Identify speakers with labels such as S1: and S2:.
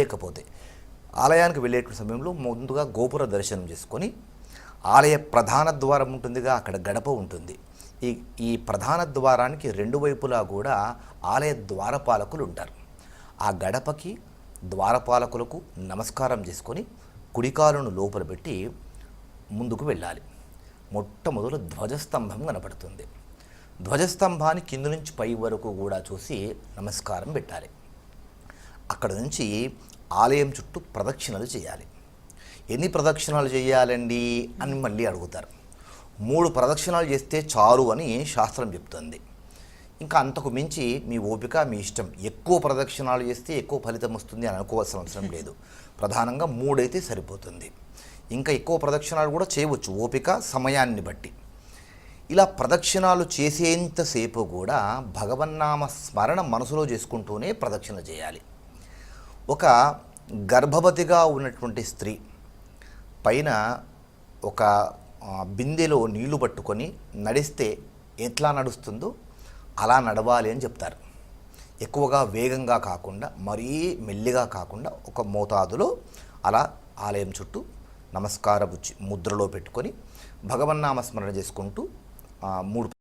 S1: లేకపోతే ఆలయానికి వెళ్ళేటువంటి సమయంలో ముందుగా గోపుర దర్శనం చేసుకొని ఆలయ ప్రధాన ద్వారం ఉంటుందిగా, అక్కడ గడప ఉంటుంది. ఈ ఈ ప్రధాన ద్వారానికి రెండు వైపులా కూడా ఆలయ ద్వారపాలకులు ఉంటారు. ఆ గడపకి ద్వారపాలకులకు నమస్కారం చేసుకొని కుడికాలును లోపల పెట్టి ముందుకు వెళ్ళాలి. మొట్టమొదలు ధ్వజస్తంభం కనపడుతుంది. ధ్వజస్తంభాన్ని కింద నుంచి పై వరకు కూడా చూసి నమస్కారం పెట్టాలి. అక్కడ నుంచి ఆలయం చుట్టూ ప్రదక్షిణలు చేయాలి. ఎన్ని ప్రదక్షిణాలు చేయాలండి అని మళ్ళీ అడుగుతారు. 3 ప్రదక్షిణాలు చేస్తే చాలు అని శాస్త్రం చెప్తుంది. ఇంకా అంతకు మించి మీ ఓపిక, మీ ఇష్టం. ఎక్కువ ప్రదక్షిణాలు చేస్తే ఎక్కువ ఫలితం వస్తుంది అని అనుకోవాల్సిన అవసరం లేదు. ప్రధానంగా 3 అయితే సరిపోతుంది. ఇంకా ఎక్కువ ప్రదక్షిణాలు కూడా చేయవచ్చు, ఓపిక సమయాన్ని బట్టి. ఇలా ప్రదక్షిణాలు చేసేంతసేపు కూడా భగవన్నామ స్మరణ మనసులో చేసుకుంటూనే ప్రదక్షిణ చేయాలి. ఒక గర్భవతిగా ఉన్నటువంటి స్త్రీ పైన ఒక బిందెలో నీళ్లు పట్టుకొని నడిస్తే ఎట్లా నడుస్తుందో అలా నడవాలి అని చెప్తారు. ఎక్కువగా వేగంగా కాకుండా, మరీ మెల్లిగా కాకుండా, ఒక మోతాదులో అలా ఆలయం చుట్టూ నమస్కార ముద్రలో పెట్టుకొని భగవన్నామ స్మరణ చేసుకుంటూ 3